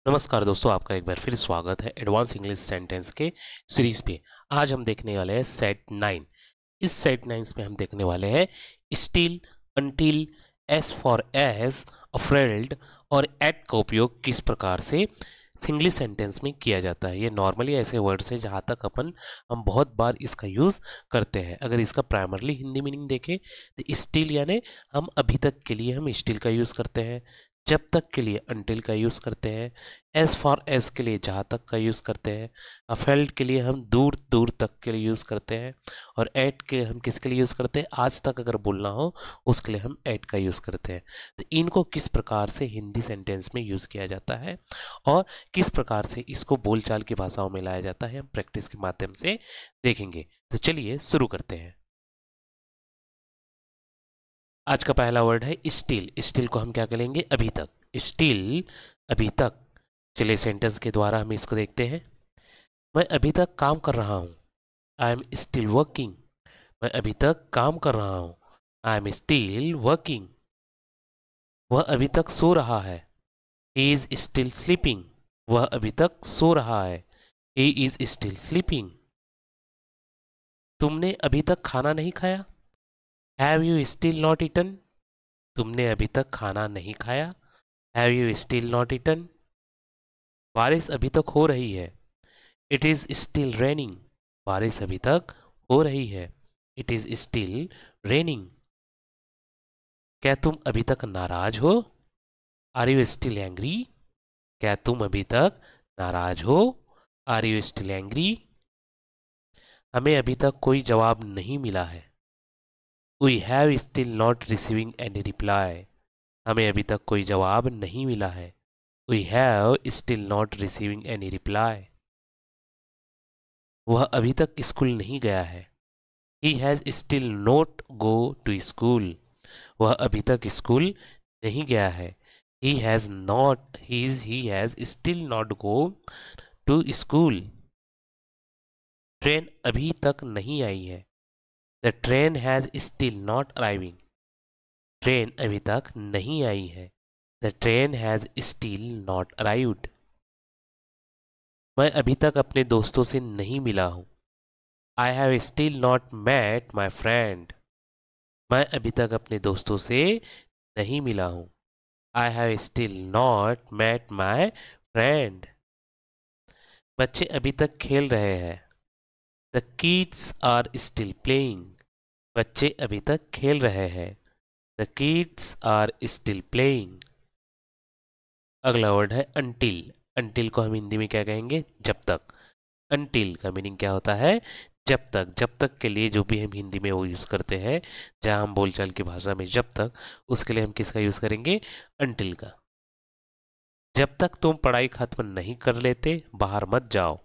नमस्कार दोस्तों, आपका एक बार फिर स्वागत है एडवांस इंग्लिश सेंटेंस के सीरीज पे। आज हम देखने वाले हैं सेट 9। इस सेट 9 में हम देखने वाले हैं still, until, S for S, afraid और एट का उपयोग किस प्रकार से इंग्लिश सेंटेंस में किया जाता है। ये नॉर्मली ऐसे वर्ड्स हैं जहाँ तक हम बहुत बार इसका यूज़ करते हैं। अगर इसका प्राइमरली हिंदी मीनिंग देखें तो स्टिल यानी हम अभी तक के लिए हम स्टिल का यूज़ करते हैं, जब तक के लिए अनटिल का यूज़ करते हैं, एज फॉर एज के लिए जहाँ तक का यूज़ करते हैं, अफेल्ड के लिए हम दूर दूर तक के लिए यूज़ करते हैं, और एट के हम किसके लिए यूज़ करते हैं, आज तक अगर बोलना हो उसके लिए हम एट का यूज़ करते हैं। तो इनको किस प्रकार से हिंदी सेंटेंस में यूज़ किया जाता है और किस प्रकार से इसको बोलचाल की भाषाओं में लाया जाता है, हम प्रैक्टिस के माध्यम से देखेंगे। तो चलिए शुरू करते हैं। आज का पहला वर्ड है स्टिल। स्टिल को हम क्या करेंगे, अभी तक। स्टिल, अभी तक। चलिए सेंटेंस के द्वारा हम इसको देखते हैं। मैं अभी तक काम कर रहा हूँ। I am still working. मैं अभी तक काम कर रहा हूँ। I am still working. वह अभी तक सो रहा है। He is still sleeping. वह अभी तक सो रहा है। He is still sleeping. तुमने अभी तक खाना नहीं खाया। Have you still not eaten. तुमने अभी तक खाना नहीं खाया। Have you still not eaten. बारिश अभी तक हो रही है। It is still raining. बारिश अभी तक हो रही है। It is still raining. क्या तुम अभी तक नाराज हो। Are you still angry. क्या तुम अभी तक नाराज हो। Are you still angry. हमें अभी तक कोई जवाब नहीं मिला है। We have still not receiving any reply. हमें अभी तक कोई जवाब नहीं मिला है। We have still not receiving any reply. वह अभी तक स्कूल नहीं गया है। He has still not go to school. वह अभी तक स्कूल नहीं गया है। He has still not go to school. Train अभी तक नहीं आई है। The train has still not arriving. Train अभी तक नहीं आई है। The train has still not arrived. मैं अभी तक अपने दोस्तों से नहीं मिला हूँ। I have still not met my friend. मैं अभी तक अपने दोस्तों से नहीं मिला हूँ। I have still not met my friend. बच्चे अभी तक खेल रहे हैं। The kids are still playing. बच्चे अभी तक खेल रहे हैं। The kids are still playing. अगला वर्ड है अनटिल। अनटिल को हम हिंदी में क्या कहेंगे, जब तक। अनटिल का मीनिंग क्या होता है, जब तक। जब तक के लिए जो भी हम हिंदी में वो यूज़ करते हैं, जहाँ हम बोलचाल की भाषा में जब तक, उसके लिए हम किसका यूज़ करेंगे, अनटिल का। जब तक तुम पढ़ाई खत्म नहीं कर लेते बाहर मत जाओ।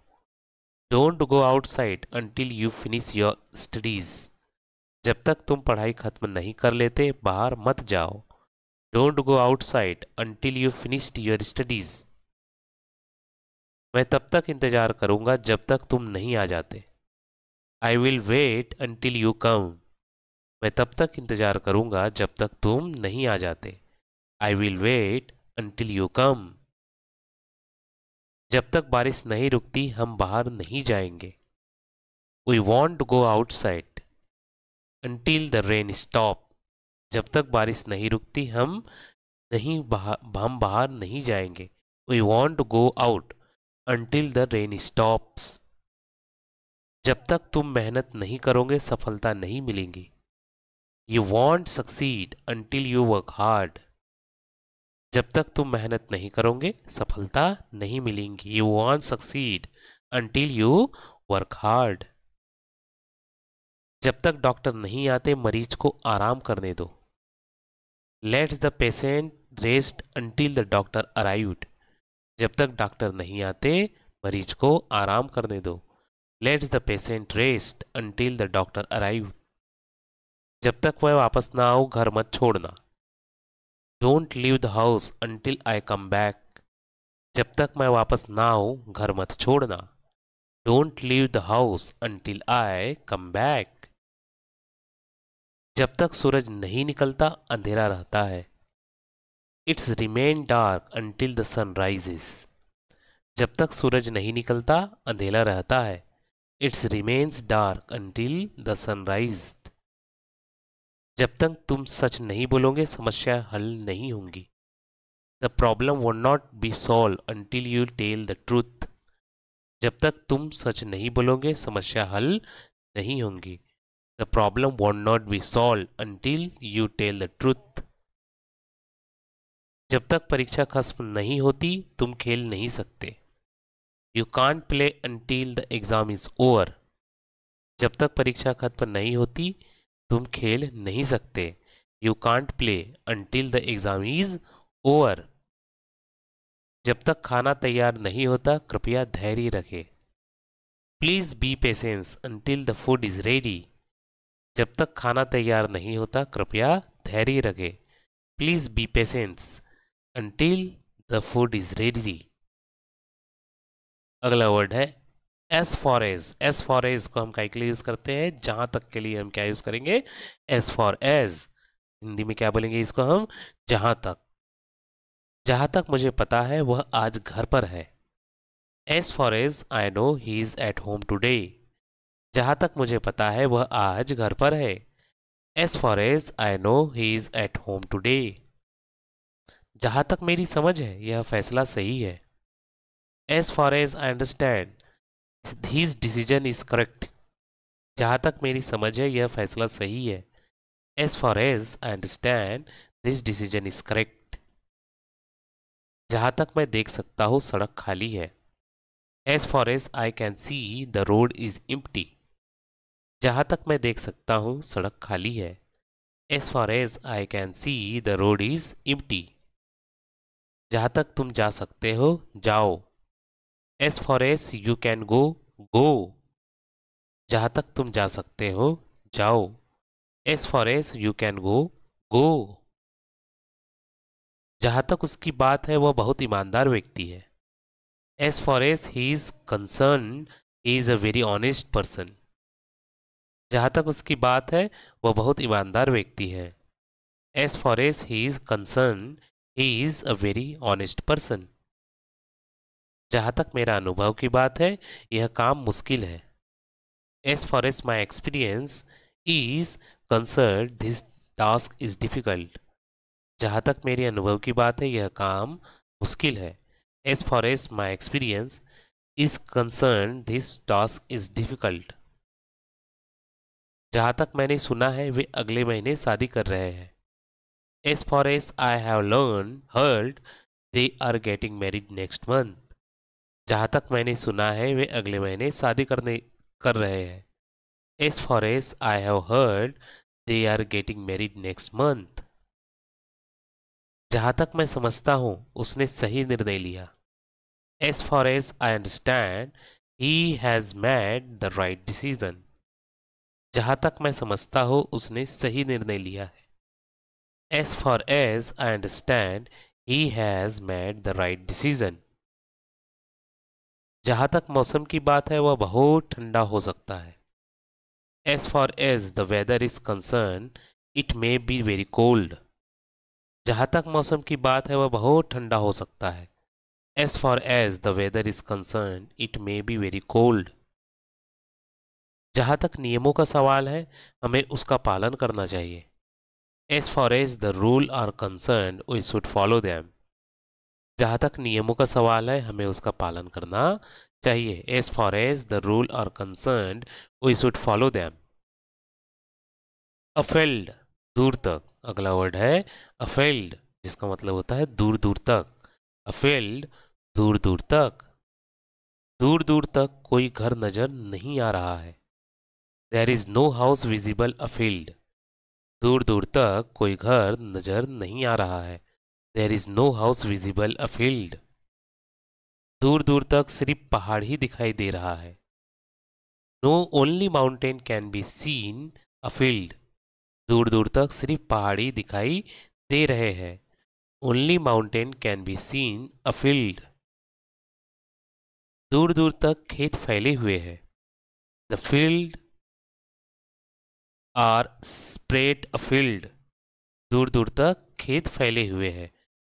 Don't go outside until you finish your studies. जब तक तुम पढ़ाई खत्म नहीं कर लेते बाहर मत जाओ। Don't go outside until you finished your studies. मैं तब तक इंतजार करूंगा जब तक तुम नहीं आ जाते। I will wait until you come. मैं तब तक इंतजार करूंगा जब तक तुम नहीं आ जाते। I will wait until you come. जब तक बारिश नहीं रुकती हम बाहर नहीं जाएंगे। We won't go outside until the rain stop. जब तक बारिश नहीं रुकती हम बाहर नहीं जाएंगे। We won't go out until the rain stops. जब तक तुम मेहनत नहीं करोगे सफलता नहीं मिलेगी। You won't succeed until you work hard. जब तक तुम मेहनत नहीं करोगे सफलता नहीं मिलेगी। You won't succeed until you work hard. जब तक डॉक्टर नहीं आते मरीज को आराम करने दो। Let's the patient rest until the doctor arrived. जब तक डॉक्टर नहीं आते मरीज को आराम करने दो। Let's the patient rest until the doctor arrive. जब तक मैं वापस ना आऊँ घर मत छोड़ना। Don't leave the house until I come back. जब तक मैं वापस ना आऊँ घर मत छोड़ना। Don't leave the house until I come back. जब तक सूरज नहीं निकलता अंधेरा रहता है। It's remain dark until the sun rises. जब तक सूरज नहीं निकलता अंधेरा रहता है। It's remains dark until the sunrise. जब तक तुम सच नहीं बोलोगे समस्या हल नहीं होंगी। The problem would not be solve until you tell the truth. जब तक तुम सच नहीं बोलोगे समस्या हल नहीं होंगी। The problem would not be solve until you tell the truth. जब तक परीक्षा खत्म नहीं होती तुम खेल नहीं सकते। You can't play until the exam is over. जब तक परीक्षा खत्म नहीं होती तुम खेल नहीं सकते। You can't play until the exam is over. जब तक खाना तैयार नहीं होता कृपया धैर्य रखें। Please be patience until the food is ready. जब तक खाना तैयार नहीं होता कृपया धैर्य रखें। Please be patience until the food is ready. अगला वर्ड है as far as. As far as को हम काय के लिए यूज करते हैं? जहां तक के लिए हम क्या यूज करेंगे? As far as. हिंदी में क्या बोलेंगे इसको हम? जहां तक। जहां तक मुझे पता है वह आज घर पर है। As far as I know he is at home today. जहां तक मुझे पता है वह आज घर पर है। As far as I know he is at home today. जहां तक मेरी समझ है यह फैसला सही है। As far as I understand his decision is correct. जहां तक मेरी समझ है यह फैसला सही है। As far as I understand this decision is correct. जहां तक मैं देख सकता हूँ सड़क खाली है। As far as I can see the road is empty. जहां तक मैं देख सकता हूँ सड़क खाली है। As far as I can see the road is empty. जहां तक तुम जा सकते हो जाओ। As far as you can go go. जहां तक तुम जा सकते हो जाओ। As far as you can go go. जहां तक उसकी बात है वह बहुत ईमानदार व्यक्ति है। As far as he is concern he is a very honest person. जहां तक उसकी बात है वह बहुत ईमानदार व्यक्ति है। As far as he is concern he is a very honest person. जहां तक मेरा अनुभव की बात है यह काम मुश्किल है। As far as my experience is concern this task is difficult. जहां तक मेरे अनुभव की बात है यह काम मुश्किल है। As far as my experience is concern this task is difficult. जहां तक मैंने सुना है वे अगले महीने शादी कर रहे हैं। As far as I have learn heard they are getting married next month. जहां तक मैंने सुना है वे अगले महीने शादी कर रहे हैं। As far as I have heard they are getting married next month. जहां तक मैं समझता हूं उसने सही निर्णय लिया। As far as I understand he has made the right decision. जहां तक मैं समझता हूं उसने सही निर्णय लिया है। As far as I understand he has made the right decision. जहां तक मौसम की बात है वह बहुत ठंडा हो सकता है। As far as the weather is concern it may be very cold. जहां तक मौसम की बात है वह बहुत ठंडा हो सकता है। As far as the weather is concern it may be very cold. जहां तक नियमों का सवाल है हमें उसका पालन करना चाहिए। As far as the rule are concern we should follow them. जहां तक नियमों का सवाल है हमें उसका पालन करना चाहिए। As far as the rule are concern we should follow them. Afield दूर तक। अगला वर्ड है अफेल्ड जिसका मतलब होता है दूर दूर तक। अफेल्ड दूर दूर तक। दूर दूर तक कोई घर नजर नहीं आ रहा है। There is no house visible afield. दूर दूर तक कोई घर नजर नहीं आ रहा है। There is no house visible afield. दूर दूर तक सिर्फ पहाड़ ही दिखाई दे रहा है। No only mountain can be seen afield. दूर दूर तक सिर्फ पहाड़ी दिखाई दे रहे हैं। Only mountain can be seen afield. दूर दूर तक खेत फैले हुए हैं। The field are spread afield. दूर दूर तक खेत फैले हुए हैं।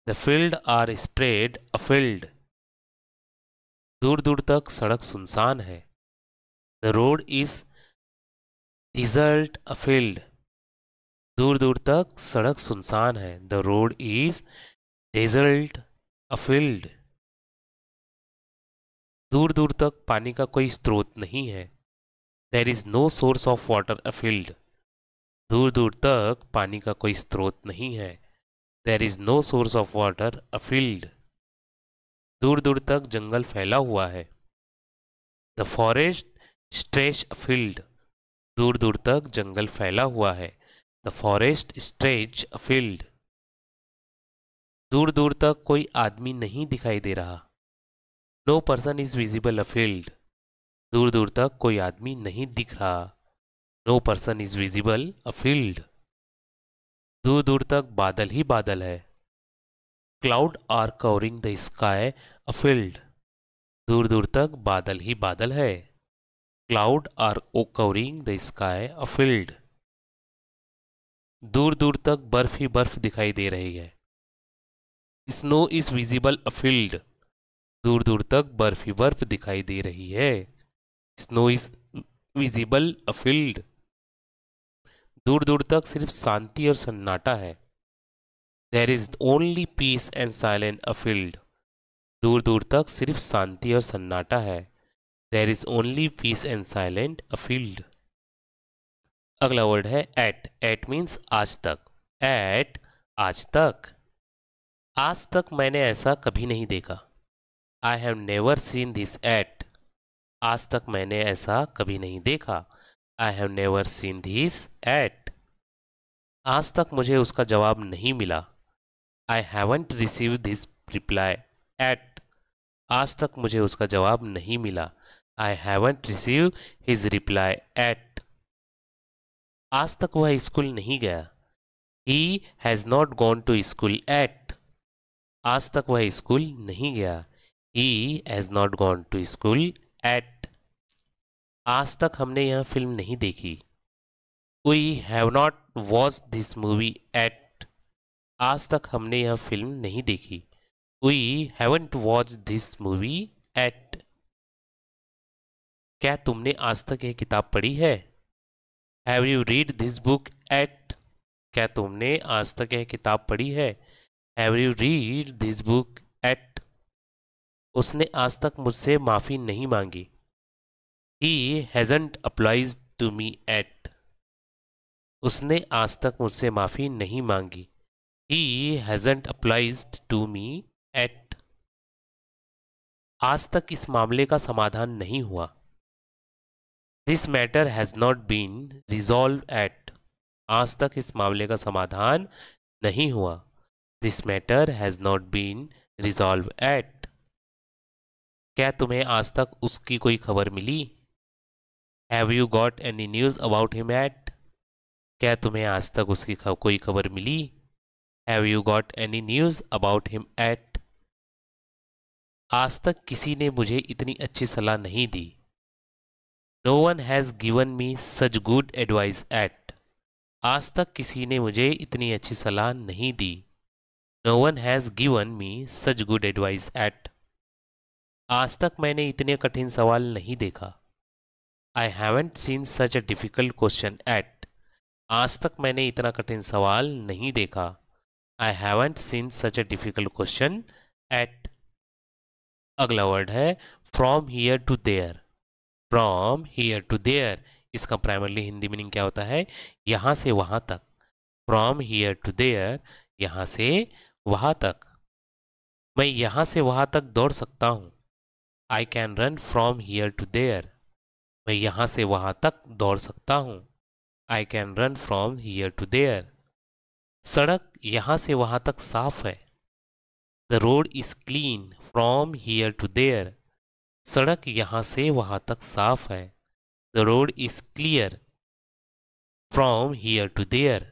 The field are spread afield. दूर दूर तक सड़क सुनसान है। The road is desert a field. दूर दूर तक सड़क सुनसान है। The road is desert a field. दूर दूर तक पानी का कोई स्रोत नहीं है। There is no source of water a field. दूर दूर तक पानी का कोई स्रोत नहीं है। There is no source of water a field. दूर दूर तक जंगल फैला हुआ है। The forest stretch a field. दूर दूर तक जंगल फैला हुआ है। The forest stretch a field. दूर दूर तक कोई आदमी नहीं दिखाई दे रहा। No person is visible a field. दूर दूर तक कोई आदमी नहीं दिख रहा। No person is visible a field. दूर दूर तक बादल ही बादल है। Cloud are covering the sky a field. दूर दूर तक बादल ही बादल है। Cloud are covering the sky a field. दूर दूर तक बर्फ ही बर्फ दिखाई दे रही है। Snow is visible a field. दूर दूर तक बर्फ ही बर्फ दिखाई दे रही है। Snow is visible a field. दूर दूर तक सिर्फ शांति और सन्नाटा है। There is only peace and silent a field. दूर दूर तक सिर्फ शांति और सन्नाटा है। There is only peace and silent afield. अगला वर्ड है एट। एट मीन्स आज तक। एट आज तक। आज तक मैंने ऐसा कभी नहीं देखा। I have never seen this yet. आज तक मैंने ऐसा कभी नहीं देखा। I have never seen this yet. आज तक मुझे उसका जवाब नहीं मिला। I haven't receive this reply yet. आज तक मुझे उसका जवाब नहीं मिला। I haven't receive his reply yet. आज तक वह स्कूल नहीं गया। He has not gone to school yet. आज तक वह स्कूल नहीं गया। He has not gone to school yet. आज तक हमने यह फिल्म नहीं देखी। We have not watch this movie yet. आज तक हमने यह फिल्म नहीं देखी। We haven't watch this movie yet. क्या तुमने आज तक यह किताब पढ़ी है? Have you read this book yet. क्या तुमने आज तक यह किताब पढ़ी है? Have you read this book yet. उसने आज तक मुझसे माफ़ी नहीं मांगी। He hasn't applies to me yet. उसने आज तक मुझसे माफ़ी नहीं मांगी। He hasn't apologised to me yet. आज तक इस मामले का समाधान नहीं हुआ। This matter has not been resolve yet. आज तक इस मामले का समाधान नहीं हुआ। This matter has not been resolve yet. क्या तुम्हें आज तक उसकी कोई खबर मिली? Have you got any news about him yet. क्या तुम्हें आज तक उसकी कोई खबर मिली? Have you got any news about him yet. आज तक किसी ने मुझे इतनी अच्छी सलाह नहीं दी। No one has given me such good advice yet. आज तक किसी ने मुझे इतनी अच्छी सलाह नहीं दी। No one has given me such good advice yet. आज तक मैंने इतने कठिन सवाल नहीं देखा। I haven't seen such a difficult question yet. आज तक मैंने इतना कठिन सवाल नहीं देखा। I haven't seen such a difficult question yet. अगला वर्ड है from here to there. From here to there इसका प्राइमरली हिंदी मीनिंग क्या होता है? यहाँ से वहाँ तक। फ्रॉम हियर टू देयर यहाँ से वहाँ तक। मैं यहाँ से वहाँ तक दौड़ सकता हूँ। I can run from here to there. मैं यहाँ से वहाँ तक दौड़ सकता हूँ। I can run from here to there. सड़क यहाँ से वहाँ तक साफ है। The road is clean from here to there. सड़क यहाँ से वहाँ तक साफ है। The road is clear from here to there.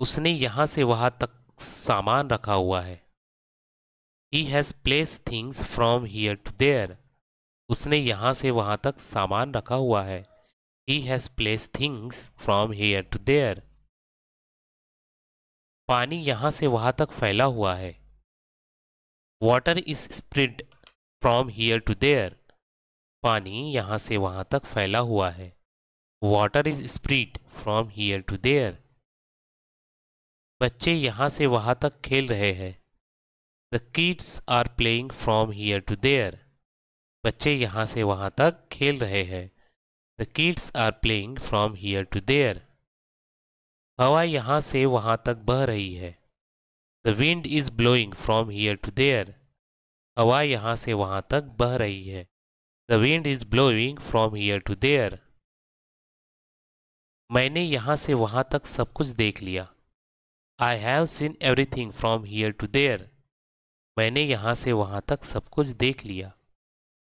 उसने यहाँ से वहाँ तक सामान रखा हुआ है। He has place things from here to there. उसने यहाँ से वहाँ तक सामान रखा हुआ है। He has place things from here to there. पानी यहाँ से वहाँ तक फैला हुआ है। Water is spread from here to there. पानी यहाँ से वहाँ तक फैला हुआ है। Water is spread from here to there. बच्चे यहाँ से वहाँ तक खेल रहे हैं। The kids are playing from here to there. बच्चे यहाँ से वहाँ तक खेल रहे हैं। The kids are playing from here to there. हवा यहाँ से वहाँ तक बह रही है। The wind is blowing from here to there. हवा यहाँ से वहाँ तक बह रही है। The wind is blowing from here to there. मैंने यहाँ से वहाँ तक सब कुछ देख लिया। I have seen everything from here to there. मैंने यहाँ से वहाँ तक सब कुछ देख लिया।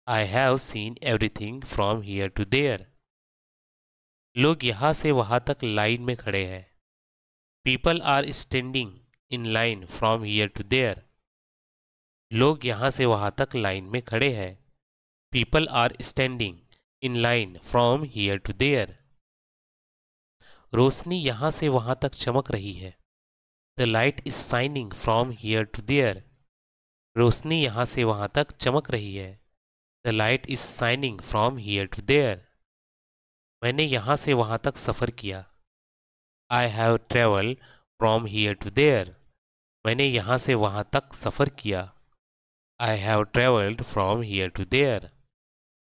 I have seen everything from here to there. लोग यहाँ से वहाँ तक लाइन में खड़े हैं। People are standing in line from here to there. लोग यहाँ से वहाँ तक लाइन में खड़े हैं। People are standing in line from here to there. रोशनी यहाँ से वहाँ तक चमक रही है। The light is shining from here to there. रोशनी यहाँ से वहाँ तक चमक रही है। The light is shining from here to there. मैंने यहाँ से वहाँ तक सफ़र किया। I have travel from here to there. मैंने यहाँ से वहाँ तक सफ़र किया। I have travelled from here to there.